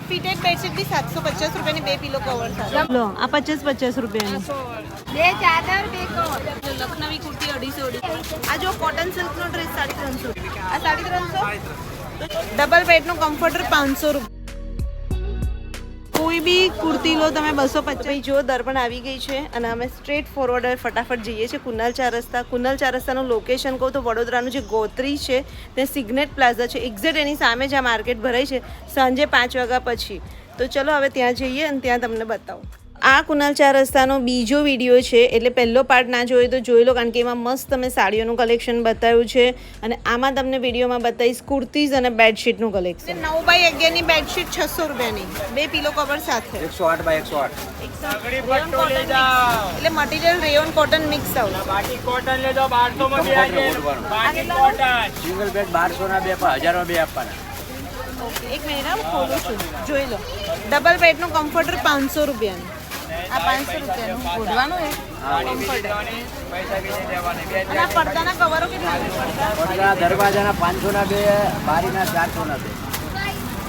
Fitted bedsheet બી 750 રૂપિયાની 2 pillow cover સાથે લો આ 50 રૂપિયાની 2 ચાદર 2 કવર લખનવી કુર્તી 250 આ જો કોટન સિલ્ક નો ડ્રેસ 350 આ 350 ડબલ બેડ નો કમ્ફર્ટર 500 રૂપિયા કોઈ બી કુર્તી લો તમે 250 જો દર્પણ આવી ગઈ છે અને અમે સ્ટ્રેટ ફોરવર્ડ ફટાફટ જઈએ છીએ કુનાલ 4 રસ્તાનું લોકેશન કહું તો વડોદરાનું જે ગોત્રી છે તે સિગ્નેટ પ્લાઝા છે એક્ઝેક્ટ એની સામે જ આ માર્કેટ ભરાય છે સાંજે 5 વાગ્યા પછી તો ચલો હવે ત્યાં જઈએ અને ત્યાં તમને બતાવું આ કુનાલ 4 રસ્તાનો બીજો વિડીયો છે એટલે પહેલો પાર્ટ ના જોયો તો જોઈ લો કારણ કે એમાં મસ્ત તમે સાડીઓનું કલેક્શન બતાવ્યું છે અને આમાં તમને વિડીયોમાં બતાવીશ કુર્તીઝ અને બેડશીટનું કલેક્શન 9x11 ની બેડશીટ 600 રૂપિયાની 2 પિલો કવર સાથે 108x108 એટલે મટીરિયલ રેયોન કોટન મિક્સ આવશે બાકી કોટન લેજો 1200 માં બે આજે બાકી કોટન સિંગલ બેડ 1200 ના 2 પર 1000 માં 2 આપવાના ઓકે એક મિનિટ હું ખોલું છું જોઈ લો ડબલ બેડનું કમ્ફર્ટર 500 રૂપિયાનું આ 500 રૂપિયાનું ઓઢવાનું એ કમ્ફર્ટર પૈસા બી દેવાના બે અને આ પડદાના કવરો કેટલા પડદા દરવાજાના 500 ના 2 બારીના 400 ના 2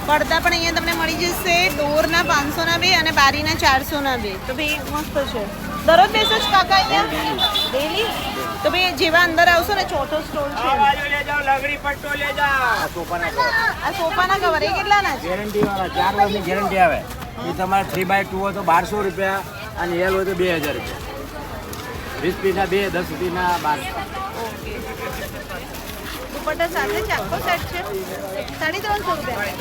પડદા પણ અહીંયા તમને મળી જશે ડોરના 500 ના 2 અને બારીના 400 ના 2 તો ભાઈ મસ્ત છે દરરોજ બેસો જ કાકા અહીંયા ડેલી તો ભાઈ જેવા અંદર આવશો ને ચોથો સ્ટોલ છે આ બાજુ લે જાઓ લગડી પટ્ટો લે જાઓ આ સોફાના કવર એ કેટલાના છે ગેરંટી વાળા 4 વર્ષની ગેરંટી આવે એ તમારે 3x2 હોય તો 1200 રૂપિયા અને L હોય તો 2000 રૂપિયા 20 પીસના 2 10 પીસના 1200 દુપટ્ટા સાથે જ આખો સેટ છે 350 રૂપિયા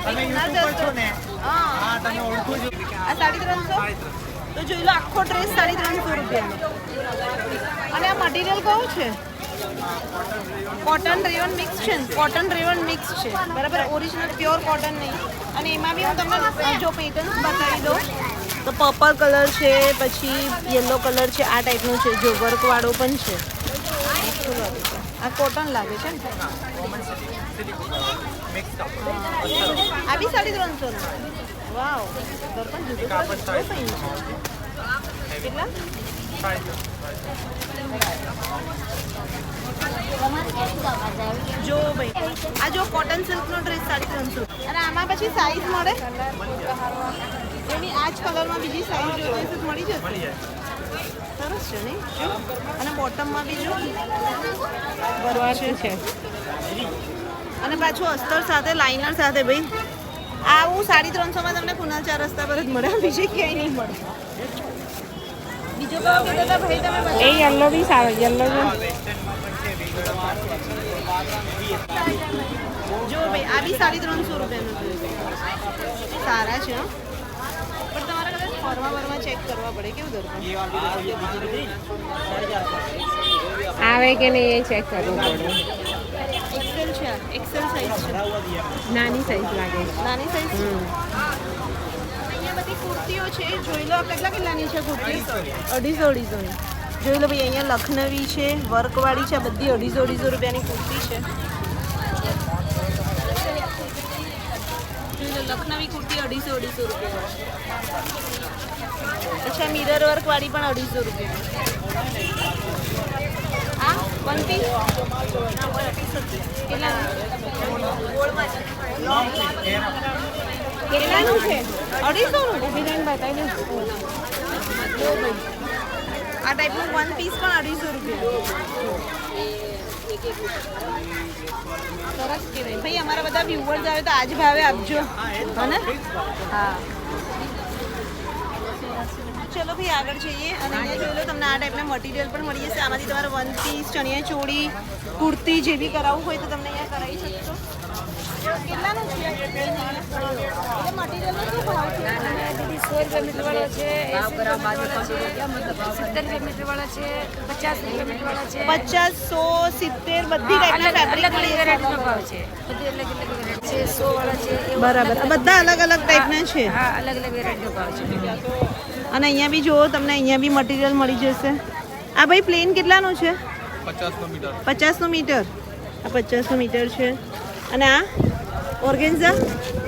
તમે યુટ્યુબ છો ને હા તમે ઓળખો છો આ 350 તો જોઈ લો આખો ડ્રેસ 350 રૂપિયાનો અને આ મટીરિયલ કયું છે કોટન રેયોન મિક્સ છે કોટન રેયોન મિક્સ છે બરાબર ઓરિજિનલ પ્યોર કોટન નહીં અને એમાં બી હું તમને જો પેટર્ન્સ બતાવી દઉં તો પર્પલ કલર છે પછી યલો કલર છે આ ટાઈપનું છે જો વર્કવાળો પણ છે આ કોટન લાગે છે ને આ બી 350 વાવ દર્પણ જુદું કેટલા જો ભાઈ આ જો કોટન સિલ્કનો ડ્રેસ 350 અને આમાં પછી સાઈઝ મળે એની આ જ કલરમાં બીજી સાઈઝ જોઈએ મળી જશે સરસ છે નહીં અને બોટમમાં બી જો વર્ક છે અને પાછું અસ્તર સાથે લાઇનર સાથે ભાઈ આવું 350 માં તમને કુનાલ 4 રસ્તા પર જ મળે બીજે ક્યાંય નહીં મળે બીજો કયો કીધો હતા ભાઈ તમે એ યલો બી સારો યલો જો ભાઈ આ બી 350 રૂપિયાનું છે સારા છે પણ તમારે કદાચ ફરવા ચેક કરવા પડે કેવું દર્પણ આવે કે નહીં એ ચેક કરવું પડે એક્સેલ છે એક્સેલ સાઈઝ છે નાની સાઈઝ લાગે નાની સાઈઝ અહીંયા બધી કુર્તીઓ છે જોઈ લો કેટલાની છે કુર્તી 250 ની જોઈ લો ભાઈ અહીંયા લખનવી છે વર્કવાળી છે બધી 250 રૂપિયાની કુર્તી છે જોઈ લો લખનવી કુર્તી 250 રૂપિયા અચ્છા મિરર વર્કવાળી પણ 250 રૂપિયા આ વન પીસ કેટલાનું છે 250 નું ડિઝાઇન બતાવી દો આ ટાઈપનું વન પીસ પણ 250 રૂપિયા સરસ કહેવાય ભાઈ અમારા બધા વ્યુઅર્સ આવે તો આજ ભાવે આપજો હને હા ચલો ભાઈ આગળ જઈએ અને અહીંયા જોઈ લો તમને આ ટાઈપના મટીરિયલ પણ મળી જશે આમાંથી તમારે વન પીસ ચણિયા ચોળી કુર્તી જે બી કરાવવું હોય તો તમને અહીંયા કરાવી શકશો કેટલાનું છે એટલે મટીરિયલનો શું ભાવ છે 100 રૂપિયા મીટરવાળો છે 70 મીટરવાળા છે 50 મીટરવાળા છે 50 100 70 બધી ટાઈપના ફેબ્રિક મળી જશે ભાવ છે બધી અલગ અલગ વેરાયટી છે 100 વાળા છે બરાબર આ બધા અલગ અલગ ટાઈપના છે હા અલગ અલગ વેરાયટીનો ભાવ છે અને અહીંયા બી જુઓ તમને અહીંયા બી મટીરિયલ મળી જશે આ ભાઈ પ્લેન કેટલાનું છે 50 મીટર આ 50 મીટર છે અને આ ઓર્ગેન્ઝા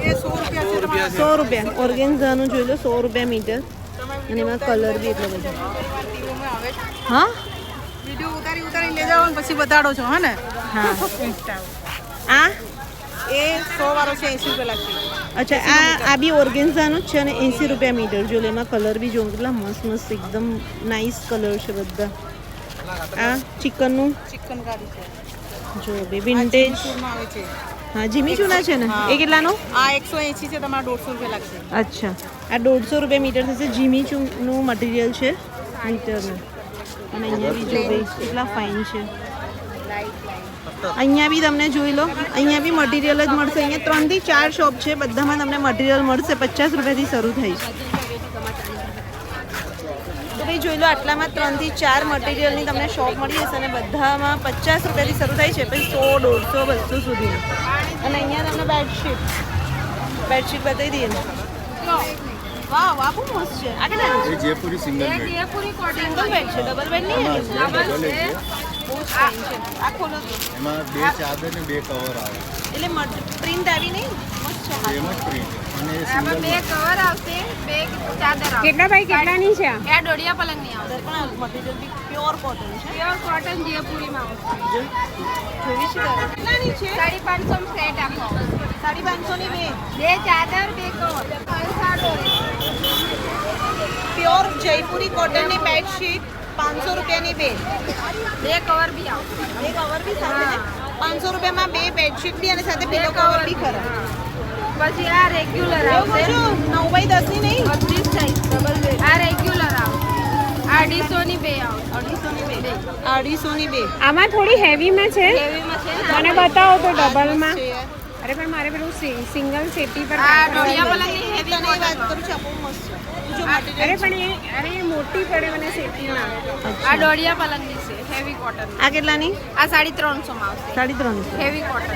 એ 100 રૂપિયા ઓર્ગેન્ઝાનું જોઈ લો 100 રૂપિયા મીટર અને એમાં કલર બી એટલો બધો હા વિડિયો ઉતારી લઈ જાવ પછી બતાડો છો હા ને હા આ એ 100 વાળો છે 80 રૂપિયા લાગશે. અચ્છા આ બી ઓર્ગેન્ઝાનું જ છે અને 80 રૂપિયા મીટર. જો એમાં કલર બી જો કેટલા મસ્ત મસ્ત એકદમ નાઇસ કલર છે બધા. આ ચિકનનું ચિકનકારી છે જો બે વિન્ટેજ આવે છે. હા જીમી ચૂના છે ને એ કેટલાનો? આ 180 છે તમારા 150 રૂપિયા લાગશે. અચ્છા આ 150 રૂપિયા મીટર થશે. જીમી ચૂનું મટીરિયલ છે મીટરનું. અને અહીંયા બી જો બે કેટલા ફાઇન છે. અહીંયા બી તમને જોઈ લો અહીંયા બી મટીરિયલ જ મળશે. અહીંયા 3 થી 4 શોપ છે બધામાં તમને મટીરિયલ મળશે. 50 રૂપિયાથી શરૂ થાય છે. તો ભાઈ જોઈ લો આટલામાં 3 થી 4 મટીરિયલની તમને શોપ મળી જશે અને બધામાં 50 રૂપિયાથી શરૂ થાય છે. પછી 100 150 200 સુધી. અને અહીંયા તમને બેડશીટ બતાવી દઈએ ને. વાહ વાહ બહુ મસ્ત છે. આ કેટલા છે? જયપુરી સિંગલ બેડ. સિંગલ બેડ છે ડબલ બેડ નહીં આવે. બહુ જ ફાઇન છે. આ ખોલો તો એમાં 2 ચાદર ને 2 કવર આવે. એટલે પ્રિન્ટ આવી નહીં મસ્ત છે. એમ જ પ્રિન્ટ અને આમાં સિંગલ 2 કવર આવશે 2 ચાદર આવશે. કેટલા ભાઈ કેટલાની છે આ? એ ડોડિયા પલંગની આવશે. પણ મટીરિયલ બી પ્યોર કોટન છે. પ્યોર કોટન જયપુરીમાં આવશે. જોઈ છે કેટલાની છે? 550 સેટ આપો. 550 ની બે 2 ચાદર 2 કવર. પ્યોર જયપુરી કોટનની બેડશીટ 500 રૂપિયાની બે. 2 કવર બી આવશે. બે કવર બી સાથે છે. 500 રૂપિયામાં બે બેડશીટ બી અને સાથે પેલો કવર બી ખરા. પછી આ રેગ્યુલર આવશે. 9x10 ની નહીં 32 સાઈઝ ડબલ બેડ. આ રેગ્યુલર આવશે. 250 ની બે આવશે. 250 ની બે 250 ની બે. આમાં થોડી હેવીમાં છે. હેવીમાં છે મને બતાવો તો ડબલમાં. છે. અરે પણ મારે પેલું સિંગલ સેટી પર આ ડોડિયા પલંગની હેવી તને વાત કરું છું બહુ મસ્ત છે. જો અરે મટીરિયલ પણ એ મોટી પડે મને સેટીમાં. આ ડોડિયા પલંગની છે હેવી કોટન. આ કેટલાની? આ 350 માં આવશે. 350. Heavy cotton.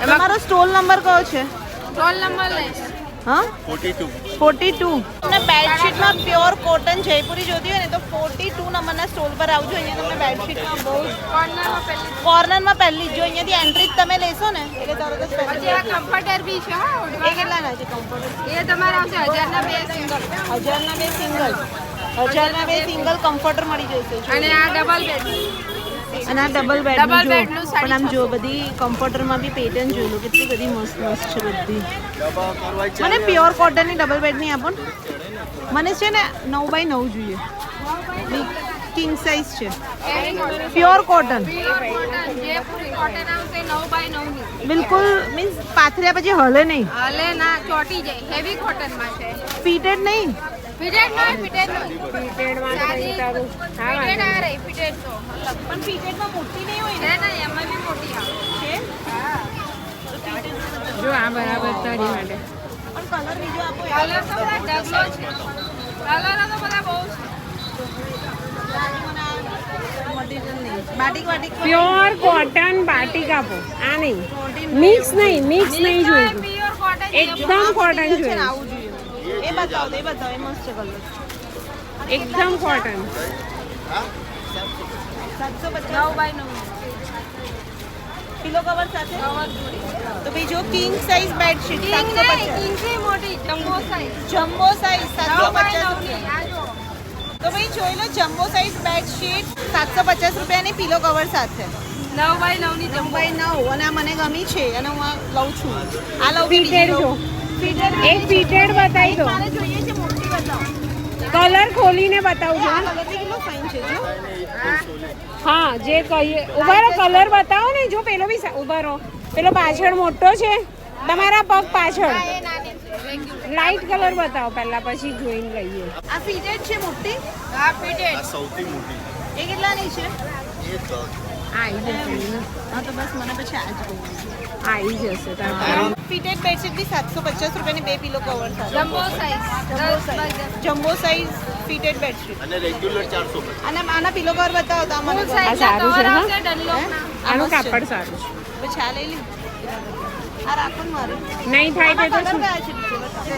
તમારો સ્ટોલ નંબર કયો છે? રોલ નંબર લઈશ. હા 42. 42. અને બેડશીટમાં પ્યોર કોટન જયપુરી જોતી હોય ને તો 42 નંબરના સ્ટોલ પર આવજો. અહીંયા તમને બેડશીટમાં બહુ કોર્નરમાં પહેલી. કોર્નરમાં પહેલી જ જો અહીંયાથી એન્ટ્રી જ તમે લેશો ને એટલે તરત જ પછી પહેલી. આ કમ્ફર્ટર બી છે હા એ ઓઢવા. કેટલાના છે કમ્ફર્ટર? એ તમારે આવશે 1000 ના બે સિંગલ. 1000 ના બે સિંગલ. 1000 ના બે સિંગલ કમ્ફર્ટર મળી જશે. અને આ ડબલ બેડ. અને આ ડબલ બેડ Double bed નું પણ આમ જો બધી કમ્ફર્ટરમાં બી પેટર્ન જોઈ લો કેટલી બધી મસ્ત મસ્ત છે બધી. ડબ્બા કરવાય છે. મને પ્યોર કોટનની ડબલ બેડની આપો ને. મને છે ને 9x9 જોઈએ. કિંગ સાઇઝ છે. પ્યોર કોટન જયપુરી કોટન આવશે 9x9 ની. બિલકુલ મીન્સ પાથર્યા પછી હલે નહીં. હાલે ના ચોટી જાય. હેવી કોટનમાં છે. ફિટેડ નહીં. ફિટેડ નહીં. ફિટેડમાં તો કઈ તારું ફિટેડ આ રહી ફિટેડ તો અલગ. પણ ફિટેડમાં મોટી નહીં હોય છે ને એમાં બી મોટી આવે છે. જો આ બરાબર તારી માટે. પણ કલર બીજો આપો. કલર તો બધા ડબલો છે. કલર તો બધા બહુ બાટિક વાટિક પ્યોર કોટન બાટિક આપો. આ નહીં મિક્સ નહીં જોઈતું. પ્યોર કોટન એકદમ કોટન જોઈએ. આવું જોઈએ. એ બતાવો એ મસ્ત છે કલર. એકદમ કોટન. 750 પિલો કવર સાથે તો ભાઈ જો કિંગ સાઇઝ બેડશીટ 750 મોટી જમ્બો સાઈઝ. જમ્બો સાઇઝ 750 આ જો તો ભાઈ જોઈ લો જમ્બો સાઇઝ બેડશીટ 750 રૂપિયાની પિલો કવર સાથે 9x9 ની જમ્બો. 9x9 અને આ મને ગમી છે અને હું આ લઉં છું. આ લઉં ફિટેડ જો. એક ફિટેડ બતાવી દો. મારે જોઈએ છે મોટી બતાવો. કલર ખોલીને બતાવજો. આ કલર બી કેટલો ફાઇન છે જો. હા જે કહીએ ઉભા રહો કલર બતાવો ને. જો પેલો બી ઉભા રહો. પેલો પાછળ મોટો છે તમારા પગ પાછળ. લાઈટ કલર બતાવો પહેલા પછી જોઈને લઈએ. આ ફિટેડ છે મોટી. હા ફિટેડ. આ સૌથી મોટી. એ કેટલાની છે? એ 10. આવી જશે. હા તો બસ મને પછી આ જ ગમે. આવી જશે તારે. ફિટેડ બેડશીટ બી 750 રૂપિયાની બે પિલો કવર સાથે. Jumbo size. Jumbo size fitted bedsheet અને રેગ્યુલર 450. અને આના પિલો કવર બતાવો તો આ મને ગમે. આ સારું છે હા. આનું મસ્ત છે. કાપડ સારું છે. પછી આ લઈ લી. આ રાખો ને મારે. નહીં થાય તો કલર શું? કયા છે બીજો બતાવો.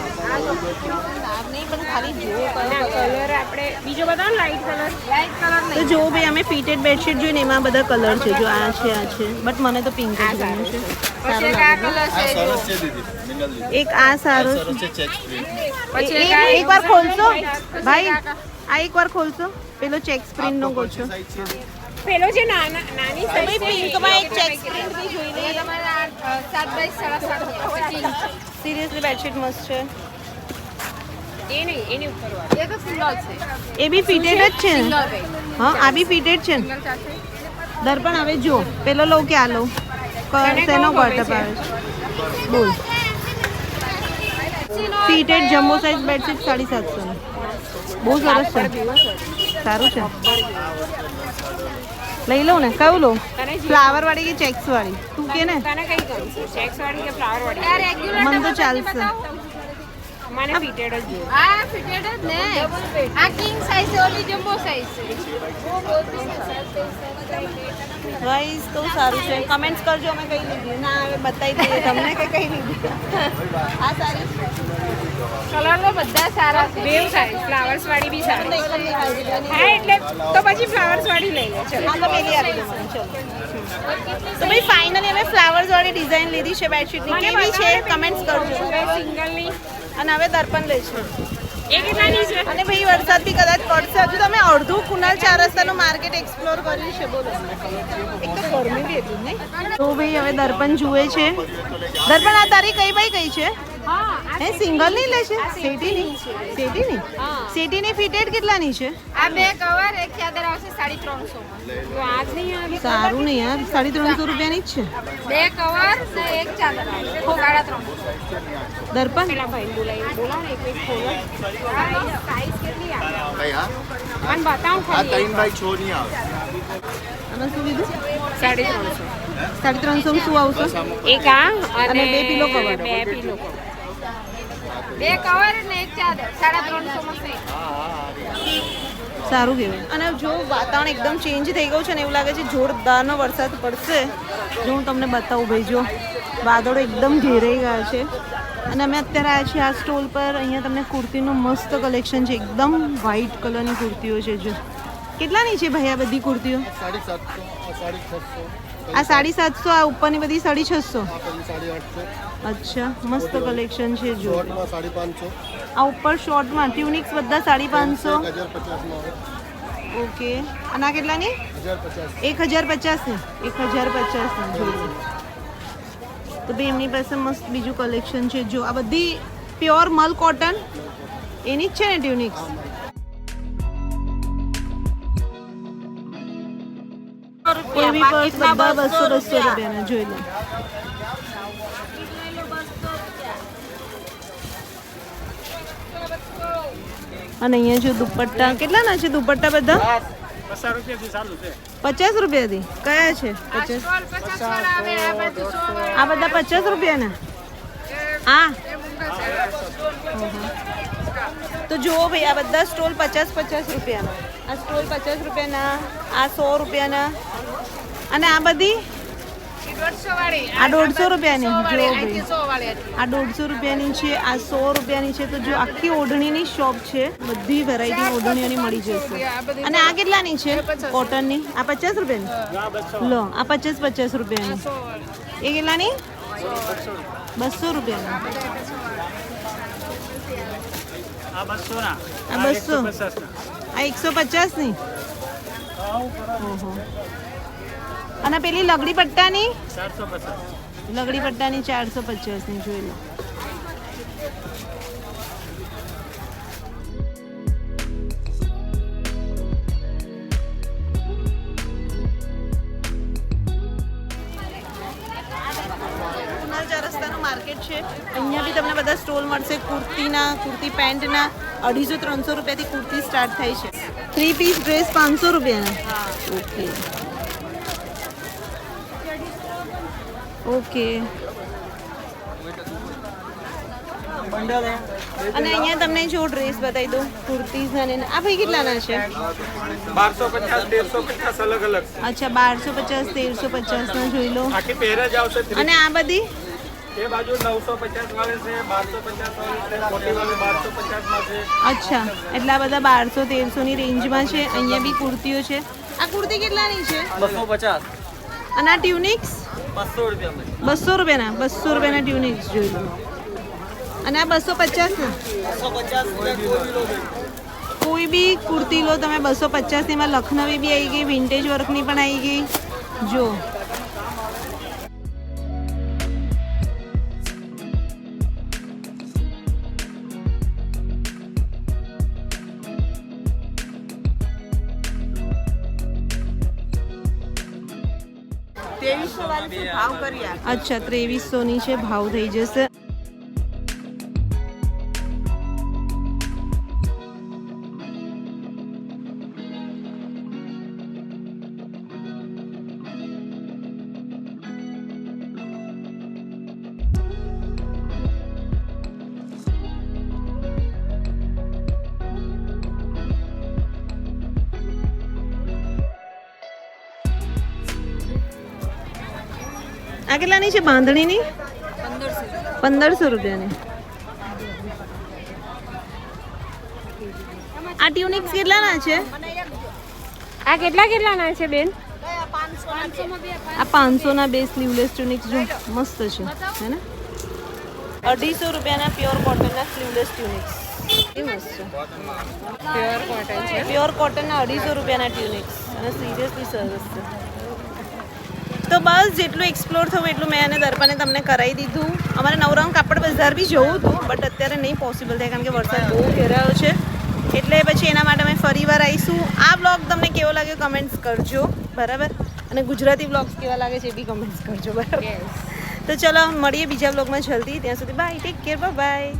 આ નહીં પણ ખાલી જુઓ ના કયો કલર આપણે બીજો બતાવો ને લાઈટ કલર. લાઈટ કલર તો જો ભાઈ અમે ફિટેડ બેડશીટ જોઈને એમાં બધા કલર છે જો આ છે બટ મને તો પિંક જ ગમે છે. પછી એક આ કલર આ છે જો. સરસ છે દીદી. મિનલ દીદી. એક આ સારો છે. સરસ છે ચેક પ્રિન્ટ. પછી એક વાર ખોલશો પછી ભાઈ એક આ. આ એક વાર ખોલશો પેલો ચેક સ્પ્રિન્ટ નો ગોછો. સાઈઝ છે. પેલો જે નાની ભાઈ સાઈઝ પિંકમાં એક ચેક પ્રિન્ટ બી જોઈ લઈએ તમારા 7 બાય 7.5 સિરિયસલી બેડશીટ મસ્ત છે એ નહીં એની ઉપર વાળું. એ તો સિંગલ છે એ બી ફિટેડ જ છે ને સિંગલ ભાઈ હા આ બી ફિટેડ છે ને સિંગલ ચાલશે દર્પણ હવે જો પેલો લઉં કે આ લઉં શેનો બટઅપ આવે છે બોલ ફિટેડ જમ્બો સાઇઝ બેડશીટ 750 બહુ સરસ છે સારું છે લઈ લઉં ને કયું લઉં તને જે ફ્લાવર વાળી કે ચેક્સ વાળી તું કે ને તને કઈ ગમશે ચેક્સ વાળી કે ફ્લાવર વાળી આ રેગ્યુલર મને તો ચાલશે મને ફિટેડ જ જોઈએ. આ ફિટેડ જ ને આ કિંગ સાઈઝ છે ઓલી જમ્બો સાઈઝ છે ગાઈસ તો સારું છે કમેન્ટ્સ કરજો અમે કઈ લીધી ના હવે બતાવી દઈએ તમને કે કઈ લીધી આ સારી છે કલર તો બધા સારા છે બેવ સાઈઝ ફ્લાવર્સ વાળી બી સારી તો એકદમ નહીં આવી ગઈ. હા એટલે તો પછી ફ્લાવર્સ વાળી લઈ લે ચલો હા તો પેલી આપી દો મને ચલો તો ભાઈ ફાઇનલી અમે ફ્લાવર્સ વાળી ડિઝાઇન લીધી છે બેડશીટની કેવી છે કમેન્ટ્સ કરજો સિંગલ ની અને હવે દર્પણ લેશે એ કેટલાની છે અને ભાઈ વરસાદ બી કદાચ પડશે હજુ તમે અડધું કુનાલ ચાર રસ્તાનું માર્કેટ એક્સપ્લોર કર્યું છે બોલો એક તો ગરમી બી એટલી નહીં તો ભાઈ હવે દર્પણ જુએ છે દર્પણ આ તારી કઈ ભાઈ કઈ છે હા હે સિંગલ નહીં લે છે સેટીની સેટીની ફિટેડ કેટલાની છે આ બે કવર એક ચાદર આવશે 350 માં તો આજ નહીં આવી સારું નહીં યાર 350 રૂપિયાની જ છે બે કવર ને એક ચાદર આવશે 350 દર્પણ પેલા ભાઈ બોલાવો ને એક એક ખોલો સાઈઝ કેટલી આવે ભાઈ હા મને બતાવો આ ખાલી 3 બાય 6 ની આવે આમાં શું લીધું 350 350 શું આવશે એક આ અને બે pillow cover. બે પિલો કવર બે કવર ને એક ચાદર 350 માં છે સારું કહેવાય અને જો વાતાવરણ એકદમ ચેન્જ થઈ ગયું છે ને એવું લાગે છે જોરદારનો વરસાદ પડશે જો હું તમને બતાવું ભાઈ જો વાદળો એકદમ ઘેરાઈ ગયા છે અને અમે અત્યારે આવ્યા છીએ આ સ્ટોલ પર અહીંયા તમને કુર્તીનું મસ્ત કલેક્શન છે એકદમ વ્હાઇટ કલરની કુર્તીઓ છે જો કેટલાની છે ભાઈ આ બધી કુર્તીઓ 750 આ 750 આ ઉપરની બધી 650 850 અચ્છા મસ્ત કલેક્શન છે જો શોર્ટમાં 550 આ ઉપર શોર્ટમાં ટ્યુનિક્સ બધા 550 1050 માં આવે ઓકે અને આ કેટલાની 1050 1050 ને 1050 ને જોયું તો ભાઈ એમની પાસે મસ્ત બીજું કલેક્શન છે જો આ બધી પ્યોર મલ કોટન એની જ છે ને ટ્યુનિક્સ કોઈ બી પર્સ બધા 200 રૂપિયાના જોઈ લો અને અહીંયા જો દુપટ્ટા કેટલાના છે દુપટ્ટા બધા 50 રૂપિયાથી કયા છે 50 50 વાળા આવે આ બાજુ 100 વાળા આ બધા 50 રૂપિયાના હા તો જુઓ ભાઈ આ બધા સ્ટોલ 50 રૂપિયાના આ સ્ટોલ 50 રૂપિયાના આ 100 રૂપિયાના અને આ બધી 150 વાળી આ 150 રૂપિયાની જો ભાઈ 100 વાળી હતી આ 150 રૂપિયાની છે આ 100 રૂપિયાની છે તો જો આખી ઓઢણીની શોપ છે બધી વેરાયટી ઓઢણીઓની મળી જશે અને આ કેટલાની છે કોટનની આ 50 રૂપિયાની લો આ 50 રૂપિયાની એ કેટલાની 200 રૂપિયાની આ 200 આ 150 ની ઓહો અને પેલી લગડી પટ્ટાની 450 લગડી પટ્ટાની 450 ની જોઈ લો માર્કેટ છે અહીંયા બી તમને બધા સ્ટોલ મળશે કુર્તી પેન્ટના 250-300 રૂપિયાથી કુર્તી સ્ટાર્ટ થાય છે 3 પીસ ડ્રેસ 500 રૂપિયાના ઓકે ઓકે અને અહીંયા તમને જો ડ્રેસ બતાવી દઉં કુર્તીઝ અને આ ભાઈ કેટલાના છે 1250 1350 અલગ અલગ અચ્છા 1250 1350 ના જોઈ લો આખી પહેરે જ આવશે અને આ બધી એ બાજુ 950 વાળે છે 1250 વાળે છે મોટી વાળી 1250 માં છે અચ્છા એટલા બધા 1200-1300 ની રેન્જમાં છે અહીંયા બી કુર્તીઓ છે આ કુર્તી કેટલાની છે 250 અને આ ટ્યુનિક્સ 200 રૂપિયા 200 રૂપિયાના ટ્યુનિક્સ જોઈ લો અને આ 250 ને 250 રૂપિયા કોઈ બી લો કોઈ બી કુર્તી લો તમે 250 એમાં લખનવી બી આવી ગઈ, વિન્ટેજ વર્કની પણ આવી ગઈ. જો અચ્છા 2300 છે, ભાવ થઈ જશે. આ કેટલાની છે બાંધણીની? 1500 રૂપિયાની. આ ટ્યુનિક્સ કેટલાના છે? આ કેટલાના છે બેન? આ 500 ના બે સ્લીવલેસ ટ્યુનિક્સ જો મસ્ત છે હે ને. 250 રૂપિયાના પ્યોર કોટનના સ્લીવલેસ ટ્યુનિક્સ એ મસ્ત છે. પ્યોર કોટન છે. પ્યોર કોટનના 250 રૂપિયાના ટ્યુનિક્સ અને સિરિયસલી સરસ છે. તો બસ જેટલું એક્સપ્લોર થયું એટલું મેં અને દર્પણે તમને કરાવી દીધું. અમારે નવરંગ કાપડ બજાર બી જવું હતું બટ અત્યારે નહીં પોસિબલ થાય કારણ કે વરસાદ બહુ ઘેરાયો છે એટલે પછી એના માટે અમે ફરીવાર આવીશું. આ બ્લોગ તમને કેવો લાગ્યો કમેન્ટ્સ કરજો બરાબર, અને ગુજરાતી બ્લોગ્સ કેવા લાગે છે એ બી કમેન્ટ્સ કરજો બરાબર. તો ચલો મળીએ બીજા બ્લોગમાં જલ્દી. ત્યાં સુધી બાય, ટેક કેર, બાય.